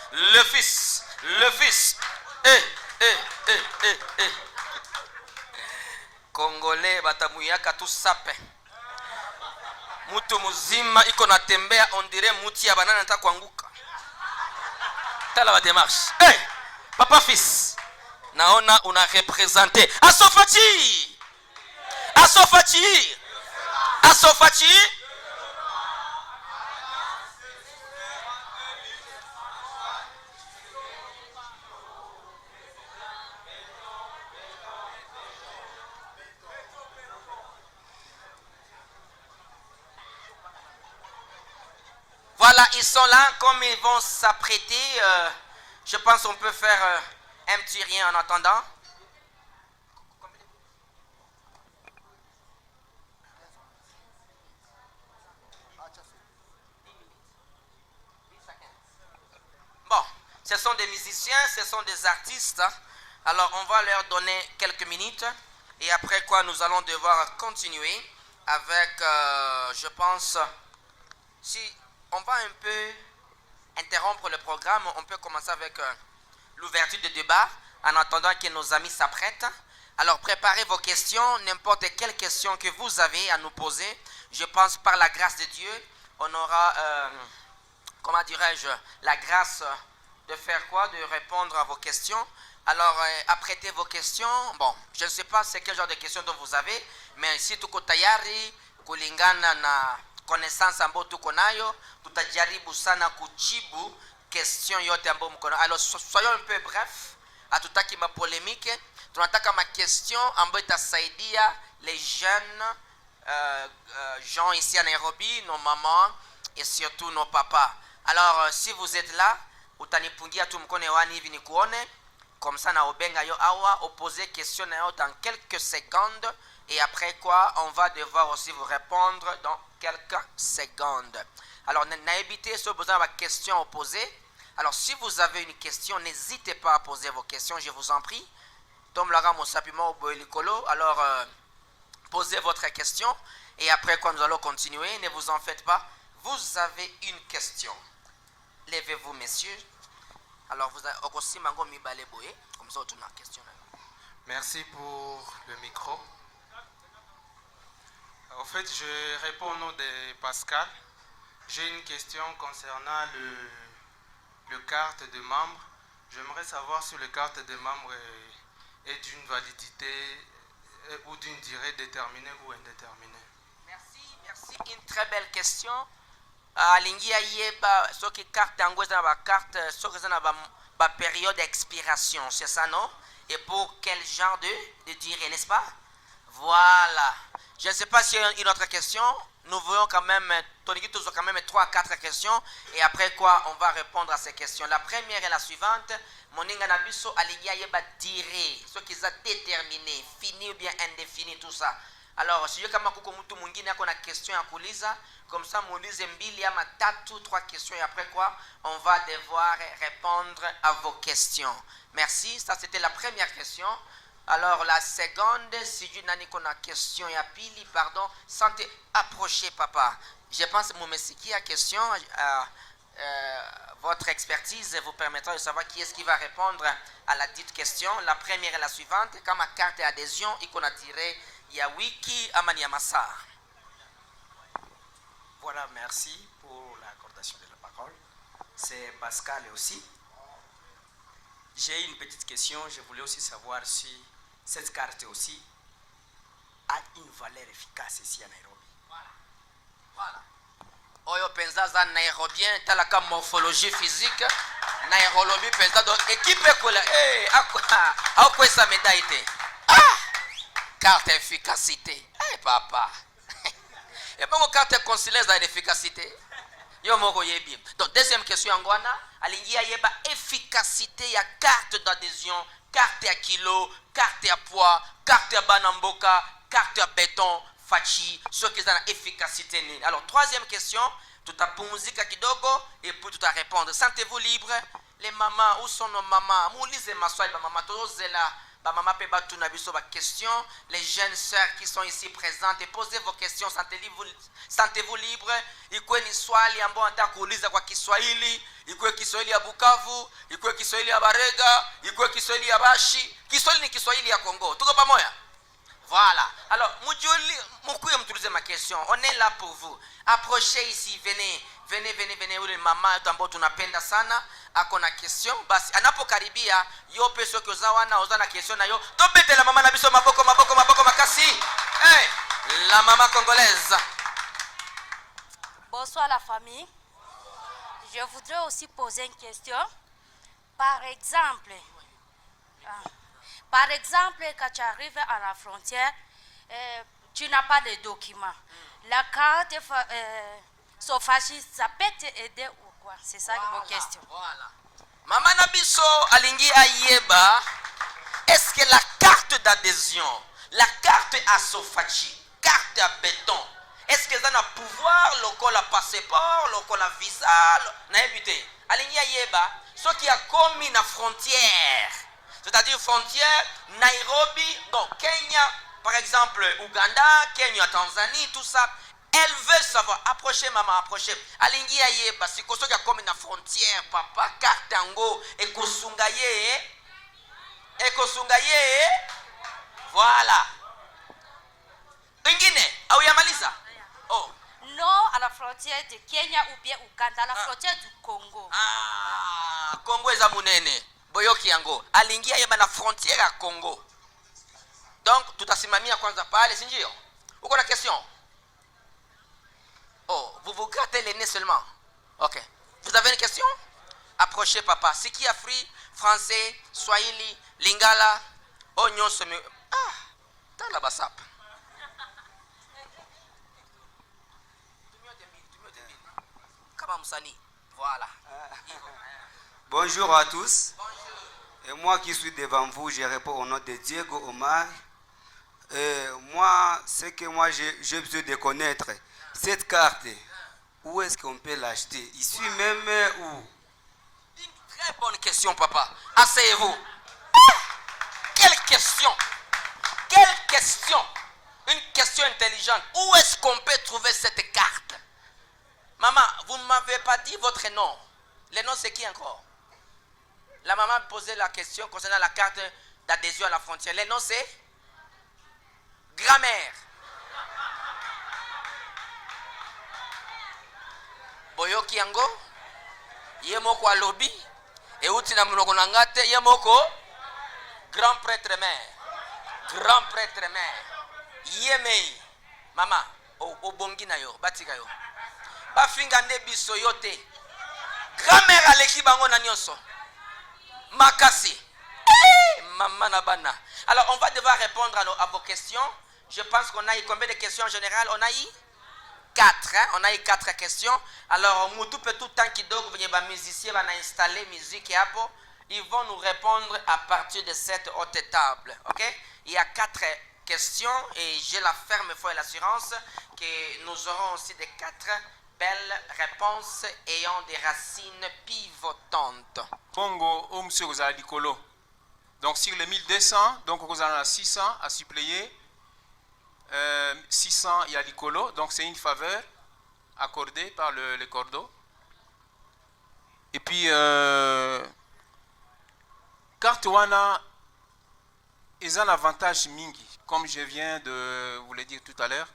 S4: Congolais, batamuyaka tout sape. Mutu muzima iko natembea on dirait muti ya banana nataka kuanguka. Tala la démarche. Papa fils. Naona una représenté Asofati. Voilà, ils sont là, comme ils vont s'apprêter, je pense qu'on peut faire un petit rien en attendant. Bon, ce sont des musiciens, ce sont des artistes, alors on va leur donner quelques minutes et après quoi nous allons devoir continuer avec, je pense, si on va un peu interrompre le programme, on peut commencer avec l'ouverture du débat en attendant que nos amis s'apprêtent. Alors préparez vos questions, n'importe quelle question que vous avez à nous poser. Je pense par la grâce de Dieu, on aura, comment dirais-je, la grâce de faire quoi? De répondre à vos questions. Alors apprêtez vos questions. Bon, je ne sais pas c'est quel genre de questions dont vous avez, mais si tuko tayari kulingana na connaissance ambayo tuko nayo, tutajaribu sana kujibu question yote ambayo mko nayo. Alors soyons un peu bref, hatutaki ma polémique, tunataka ma question ambayo itasaidia les jeunes gens ici à Nairobi, nos mamans et surtout nos papas. Alors si vous êtes là, utanipungia tu mkono hewani hivi nikuone, comme ça na obenga yo awa opposer question na yo dans quelques secondes. Et après quoi, on va devoir aussi vous répondre dans quelques secondes. Alors, n'hésitez pas besoin de questions à poser. Alors, si vous avez une question, n'hésitez pas à poser vos questions, je vous en prie. Alors, posez votre question. Et après quoi, nous allons continuer. Ne vous en faites pas. Vous avez une question. Levez-vous, messieurs. Alors, vous avez aussi comme ça, on a une question.
S5: Merci pour le micro. En fait, je réponds au nom de Pascal. J'ai une question concernant le carte de membre. J'aimerais savoir si le carte de membre est d'une validité ou d'une durée déterminée ou indéterminée.
S4: Merci. Une très belle question. Alingia yeba soki carte yango eza na carte soki eza na ba période d'expiration, c'est ça non? Et pour quel genre de durée, n'est-ce pas? Voilà. Je ne sais pas s'il y a une autre question. Nous voyons quand même 3 à 4 questions. Et après quoi, on va répondre à ces questions. La première est la suivante. Moninga Nabiso Aligia Yeba dire ce qui est déterminé, fini ou bien indéfini, tout ça. Alors, si je kama kuko mtu mwingine ako na question ya kuuliza, comme ça muulize mbili ama tatu, 3 questions et après quoi, on va devoir répondre à vos questions. Merci, ça c'était la première question. Alors la seconde, si je n'ai qu'une question ya pili, pardon, santé approcher papa. Je pense que mon mesiki a question, votre expertise vous permettra de savoir qui est-ce qui va répondre à la dite question. La première est la suivante, quand ma carte d'adhésion, il a tiré ya wiki amani ya massa.
S6: Voilà, merci pour l'accordation de la parole. C'est Pascal aussi. J'ai une petite question, je voulais aussi savoir si cette carte aussi a une valeur efficace ici à Nairobi.
S4: Voilà. Oyo penza za nairobien tala ka morphologie physique nairolobi penza donc équipe kola akwa sa médaille. Carte efficacité. Papa. Et bon carte consulaire dans l'efficacité. Yo moko yebi. Donc deuxième question angwana, alingia yeba efficacité ya carte d'adhésion, carte à kilo, carte à poids, carte à banamboka, carte à béton, fachi, ce qui est dans efficacité nini. Alors troisième question, tout à musique kidogo et puis tout à répondre. Sentez-vous libre? Les mamans, où sont nos mamans? Moulise ma soie, ma maman, tous là. Maman peut battre na biso ba question. Les jeunes sœurs qui sont ici présentes, et posez vos questions. Sentez-vous libre? Ikuwe ni swali ambao nataka kuuliza kwa Kiswahili, ikuwe Kiswahili ya Bukavu, ikuwe Kiswahili ya Barega, ikuwe Kiswahili ya Bashi. Kiswahili ni Kiswahili ya Congo. Tuko pamoja? Voilà. Alors, Moukouye m'utiliser ma question. On est là pour vous. Approchez ici, venez. Venez, ule mama ambao tunapenda sana. Ako na question. Basi, anapokaribia, yo peso kiozawana, ozana question na yo. Topete la mama na biso maboko makasi. Hey, la maman congolaise.
S7: Bonsoir la famille. Je voudrais aussi poser une question. Par exemple, quand tu arrives à la frontière, tu n'as pas de documents. La carte Sofachi, ça peut t'aider ou quoi? C'est ça ma question.
S4: Voilà. Maman Nabiso Alingi Ayeba, est-ce que la carte d'adhésion, la carte à Sofachi, carte à béton, est-ce que ça a pouvoir, le passeport, le visa, n'habité? Alingi Ayeba, ce qui a commis la frontière. C'est-à-dire frontière, Nairobi, donc Kenya, par exemple, Ouganda, Kenya, Tanzanie, tout ça. Elle veut savoir. Approchez, maman, approchez. Alingi Ayeba, si koso ya comme na frontière, papa, Kartango, et Kosungaye. Voilà. Ingine, Aouyamaliza. Oh.
S7: Non à la frontière de Kenya ou bien Ouganda, à la frontière du Congo.
S4: Ah, Congo est Zamunene. Boyoki yango alingia yeba na frontière à Congo. Donc tutasimamia kwanza pale, si ndio? Uko na question? Oh, vous vous grattez les nez seulement. OK. Vous avez une question? Approchez papa. C'est qui a free français, swahili, lingala, oignon semi. Ah, dans la basap. Kama msani. Voilà.
S8: Bonjour à tous. Et moi qui suis devant vous, je réponds au nom de Diego Omar. Et moi, ce que moi j'ai besoin de connaître, cette carte, où est-ce qu'on peut l'acheter? Ici même où?
S4: Une très bonne question, papa. Asseyez-vous. Quelle question! Quelle question! Une question intelligente. Où est-ce qu'on peut trouver cette carte? Maman, vous ne m'avez pas dit votre nom. Le nom, c'est qui encore? La maman posait la question concernant la carte d'adhésion à la frontière. Le nom, c'est Grammaire. Boyoki yango, yemoko alobi, et uti na mnoko nangate, yemoko grand prêtre mère. Grand prêtre mère. Yemei. Mama, obongi na yo, batika yo. Bafinga nebiso yote. Grammaire aleki bango na nyonso. Makasi. Maman Nabana. Alors, on va devoir répondre à vos questions. Je pense qu'on a eu combien de questions en général? On a eu 4. Hein? On a eu 4 questions. Alors, tout le temps qui doit venir, les musiciens vont installer musique et après, ils vont nous répondre à partir de cette haute table. Ok? Il y a 4 questions et j'ai la ferme foi et l'assurance que nous aurons aussi des 4 belles réponses ayant des racines pivotantes.
S9: Congo, monsieur Likolo. Donc sur les 1200, donc vous avez 600 à suppléer. 600 il y a Likolo. Donc c'est une faveur accordée par le cordeau. Et puis carte wana est un avantage mingi, comme je viens de vous le dire tout à l'heure.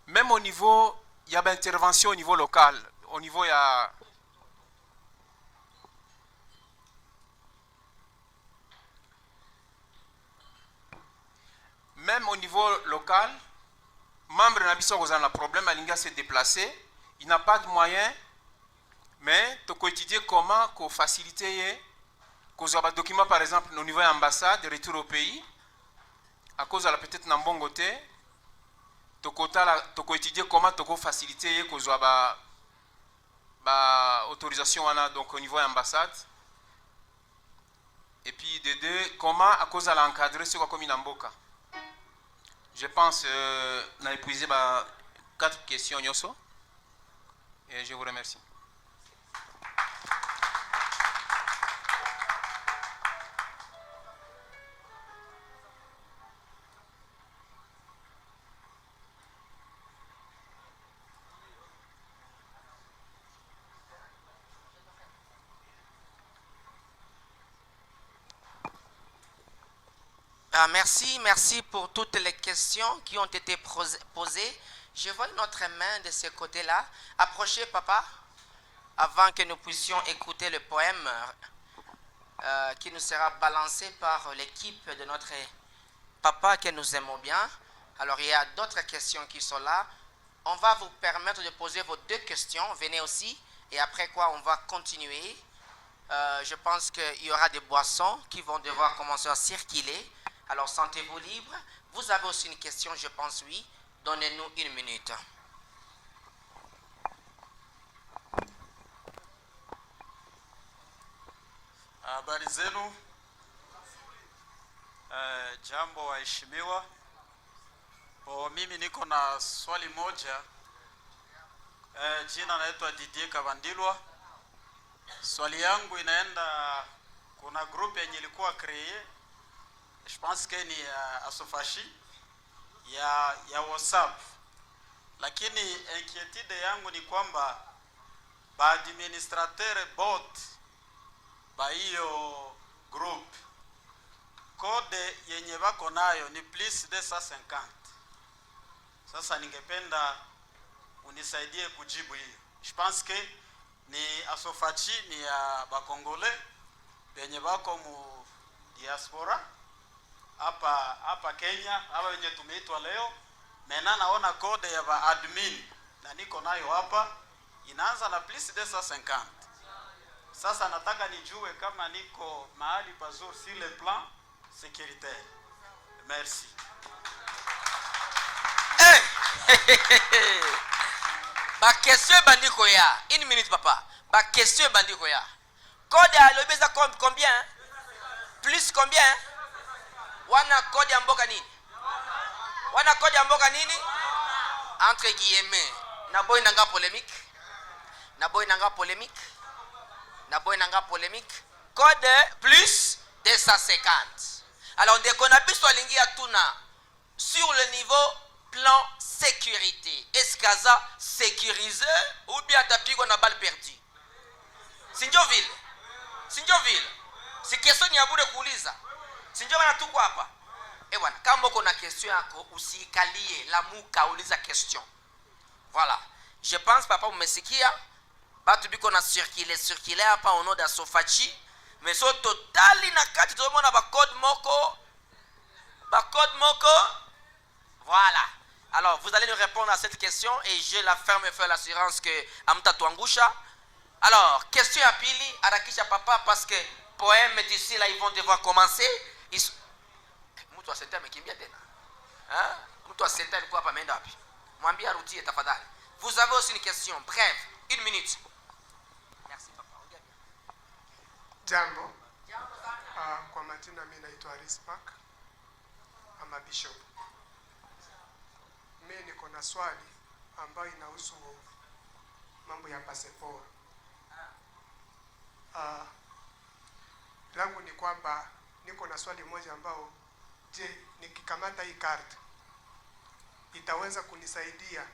S9: Même au niveau, il y a une intervention au niveau local. Au niveau, il y a... Même au niveau local, membre de l'Abisso a un problème, il se déplacer. Il n'a pas de moyens, mais tu peux étudier comment faciliter des documents, par exemple, au niveau de l'ambassade, de retour au pays, à cause de la peut-être Nambongote. toko étudier comment toko faciliter kozwa ba autorisation wana donc au niveau de l'ambassade. Et puis de deux, comment à cause de l'encadrer sur comme une amboka. Je pense n'a épuisé 4 questions Nyoso. Et je vous remercie.
S4: Merci pour toutes les questions qui ont été posées. Je vois une autre main de ce côté-là. Approchez, papa, avant que nous puissions écouter le poème qui nous sera balancé par l'équipe de notre papa que nous aimons bien. Alors, il y a d'autres questions qui sont là. On va vous permettre de poser vos 2 questions. Venez aussi. Et après quoi, on va continuer. Je pense qu'il y aura des boissons qui vont devoir commencer à circuler. Alors, sentez-vous libre. Vous avez aussi une question, je pense, oui. Donnez-nous 1 minute.
S10: Habari zenu. Jambo waheshimiwa. Mimi niko na swali moja. Jina naitwa Didier Kabandilwa. Swali yangu inaenda, kuna group yenye ilikuwa créée, je pense que ni Asofashi ya WhatsApp. Lakini inquiétude yangu ni kwamba ba administrateur bot ba hiyo group code yenye bako nayo ni plus 250. Sasa ningependa unisaidie kujibu hiyo. Je pense que ni Asofachi ni ya bakongole benye bako mu diaspora hapa Kenya, hapa wenye tumeitwa leo. Mena naona code ya ba admin na niko nayo hapa inaanza na plus 250. Sasa nataka nijue kama niko mahali pazuri sur le plan sécuritaire. Merci.
S4: Ba question bandiko ya 1 minute papa. Ba question bandiko ya code ya lobeza combien? Plus combien? Wana code ya mboka nini? Wana code ya mboka nini? Entre guillemets. Na boy nanga polémique. Na boy nanga polémique. Na boy nanga polémique. Code plus 250. Alors dès qu'on a pu solingi à tuna sur le niveau plan sécurité. Est-ce qu'aza sécurisé ou bien tapigwa na balle perdue? Sinjoville. Sinjoville. Si question ya bure kuuliza. Sinjo bana tuko hapa. Bwana, kama uko na question yako usiikalie la muka uliza question. Voilà. Je pense papa umesikia batu biko na circuler hapa au nom de Sofachi, mais so totali na kati tozomona ba code moko. Voilà. Alors, vous allez nous répondre à cette question et je la ferme et faire l'assurance que amta tuangusha. Alors, question à pili arakisha papa parce que poème d'ici là ils vont devoir commencer. Mtu asenta amekimbia tena. Mtu asenta alikuwa hapa ameenda wapi? Mwambie arutie tafadhali. Vous avez aussi une question brève, 1 minute. Merci papa.
S11: Jambo. Kwa majina mimi naitwa Rispark. Ama Bishop. Mimi niko na swali ambayo inahusu mambo ya passport. Langu ni kwamba niko na swali moja ambao, je, nikikamata hii card itaweza kunisaidia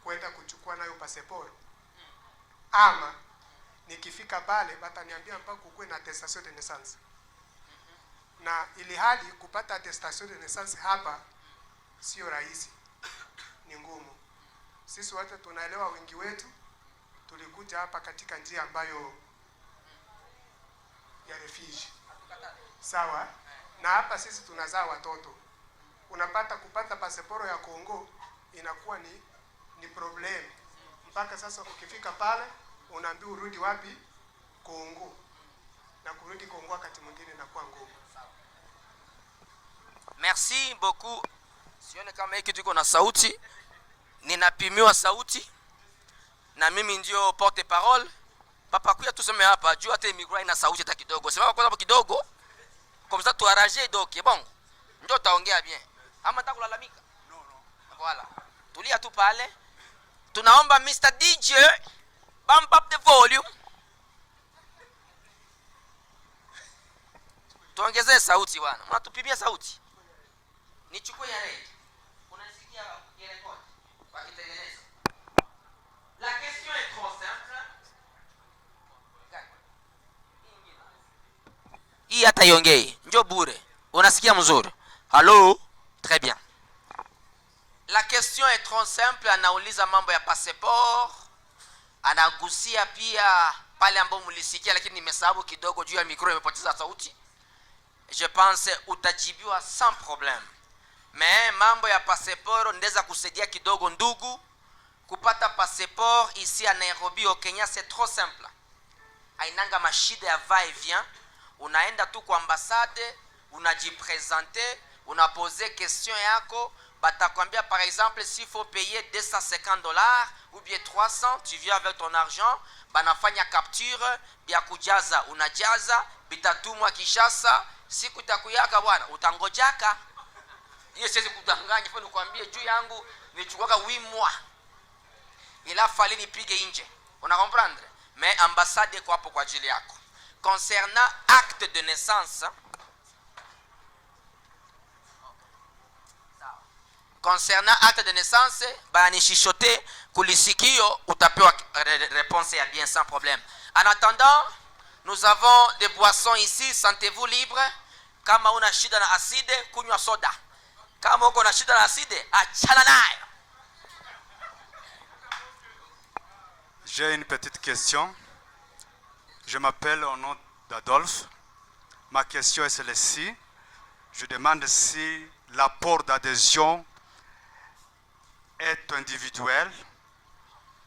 S11: kwenda kuchukua nayo passport? Ama nikifika pale bataniambia mpaka kuwe na attestation de naissance. Na ili hali kupata attestation de naissance hapa sio rahisi. Ni ngumu. Sisi wote tunaelewa, wengi wetu tulikuja hapa katika njia ambayo ya refugee. Sawa? Na hapa sisi tunazaa watoto. Unapata kupata pasiporo ya Kongo inakuwa ni problem. Mpaka sasa ukifika pale unaambiwa urudi wapi? Kongo. Na kurudi Kongo wakati mwingine inakuwa ngumu.
S4: Merci beaucoup. Sione kama hiki tuko na sauti. Ninapimiwa sauti. Na mimi ndio porte parole. Papa kuya tuseme hapa, juu hata micro ina sauti hata kidogo. Sema kwa sababu kidogo. Comme ça tu arranger donc, bon. Ndio taongea bien. Ama nataka kulalamika? No. Voilà. Tulia tu pale. Tunaomba Mr. DJ bump up the volume. Tuongezee sauti bwana. Mnatupimia sauti. Nichukue ya redio. Unasikia ya record? Wakitengeneza. La question est trop simple. Hii hata iongee. Njoo bure. Unasikia mzuri? Allô? Très bien. La question est trop simple. Anauliza mambo ya passeport. Anagusia pia pale ambapo mlisikia lakini nimesahau kidogo juu ya micro imepoteza sauti. Je pense utajibiwa sans problème. Mais mambo ya passeport ndeza kusaidia kidogo ndugu. Kupata passeport ici à Nairobi au Kenya c'est trop simple. Hainanga mashida ya va et vient. Unaenda tu kwa ambassade, unajipresenter, unaposer question yako, batakwambia par exemple s'il faut payer $250 ou bien 300, tu viens avec ton argent, banafanya capture, bia kujaza, unajaza, bitatumwa Kishasa, siku itakuyaka bwana, utangojaka. Hiyo siwezi kudanganya, kwa nikwambie juu yangu nichukua 8 mois. Ila fali nipige nje. Una comprendre? Mais ambassade kwa hapo kwa ajili yako. Concernant acte de naissance, bani shishote kulisikio utapewa réponse ya bien sans problème. En attendant, nous avons des boissons ici, sentez-vous libre. Kama una shida na acide, kunywa soda. Kama uko na shida na acide, achana nayo.
S12: J'ai une petite question. Je m'appelle au nom d'Adolphe. Ma question est celle-ci. Je demande si l'apport d'adhésion est individuel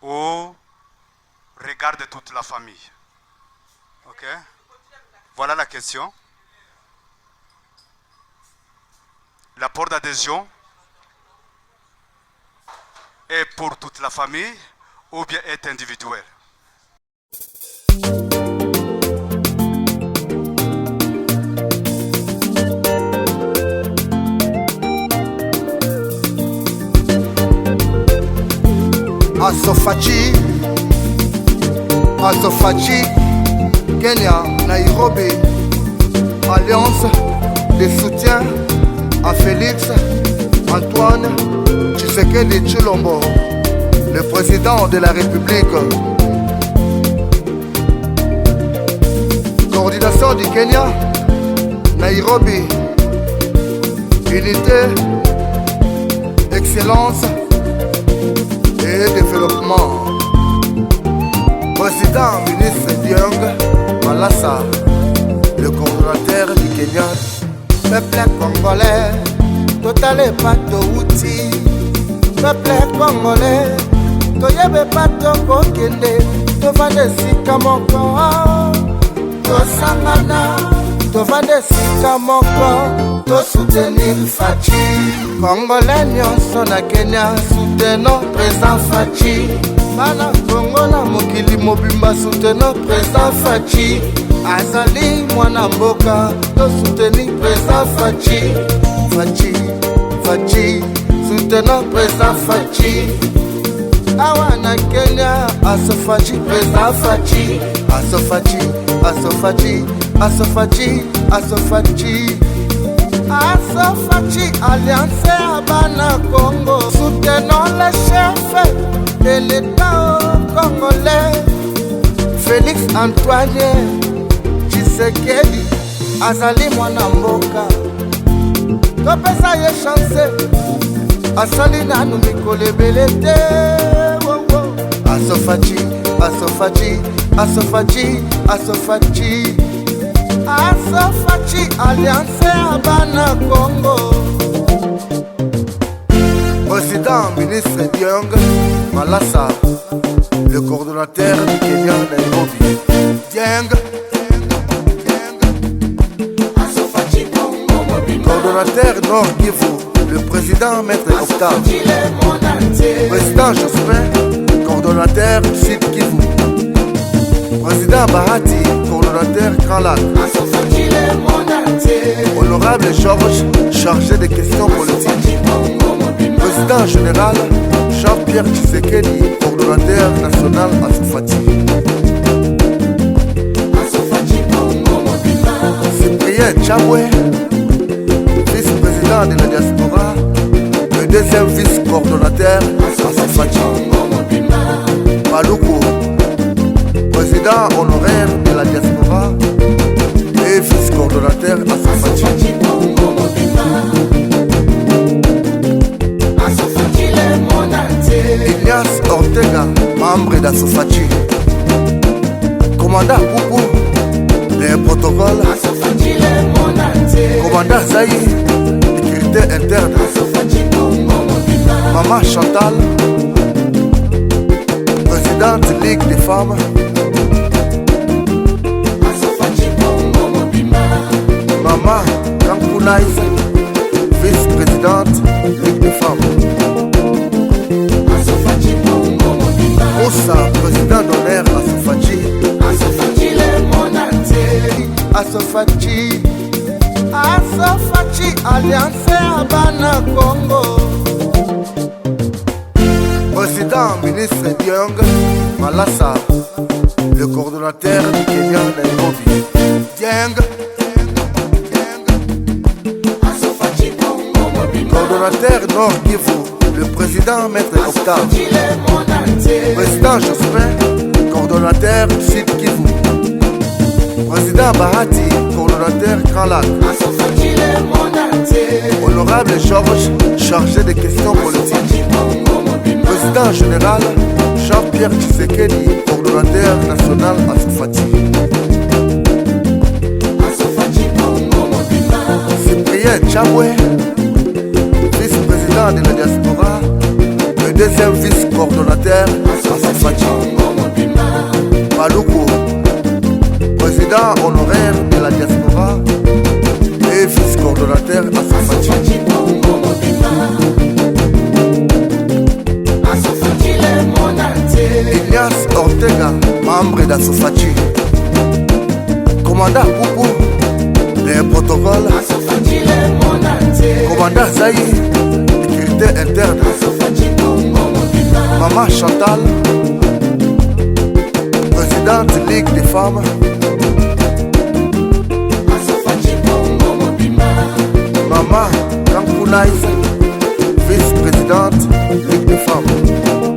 S12: ou regarde toute la famille. Ok? Voilà la question. L'apport d'adhésion est pour toute la famille ou bien est individuel?
S1: Asofachi, Kenya, Nairobi, alliance de soutien à Félix Antoine Tshisekedi Tshilombo, le président de la République. Coordination du Kenya, Nairobi, unité, excellence et développement. Président ministre Diong Malassa, le coordonnateur du Kenya. Peuple congolais, total pas de outils. Peuple congolais, toyebe pas de kokende, tovande sika moko, tosangana, tovande sika moko, to soutenir Fachi. Congolais nyonso na Kenya, soutenons président Fachi. Bana Congo na mokili mobimba, soutenons président Fachi. Azali mwana mboka, to soutenir président Fachi. Fachi, soutenons président Fachi. Awa na Kenya, Asofachi, président Fachi. Asofachi, alliance à Bana Congo. Soutenons les chefs de l'État congolais. Félix Antoine Tshisekedi, azali mwana mboka. Topesa ye chance, asali nanu mikolo ebele te. Asofachi, alliance à Bana Congo. Président ministre Diong Malassa, le coordonnateur du Kenya Nairobi. Dieng, coordonnateur Nord Kivu. le président Maître Octave, président Jospin, coordonnateur Sud Kivu, président Bahati, coordonnateur Grand Lac, honorable Georges, chargé des questions politiques, président général Jean-Pierre Tshisekedi, coordonnateur national Asofati, Cyprien Tchabwe, vice-président de la diaspora, le deuxième vice-coordonnateur Asofati, Paluku, président honoraire de la diaspora et vice-coordonnateur Asofati, Ignace Ortega, membre d'Asofati, commandant Poupou, les protocoles, commandant Zaï, sécurité interne, maman Chantal, présidente Ligue des femmes, maman Kampounaïs, vice-présidente Ligue des femmes, Moussa, président d'honneur Asofati, Asofati, Asofati, Alliance Abana Congo, président ministre Diong Malassa, le coordonnateur du Kenya Nairobi, Dieng, coordonnateur Nord Kivu, le président Maître Octave, président Jospin, coordonnateur Sud Kivu, président Bahati, coordonnateur Grand Lac, honorable Georges, chargé des questions politiques, président général Jean-Pierre Tshisekedi, coordonnateur national Asofati, Cyprien Tchabwe, vice-président de la diaspora, le deuxième vice-coordonnateur Asofati, Paluku, président honoraire de la diaspora et vice-coordonnateur Asofati, Ignace Ortega, membre d'Asofati, commandant Poupou, les protocoles, commandant Zaï, sécurité interne, maman Chantal, présidente Ligue des femmes, maman Kampounaïs, vice-présidente Ligue des femmes.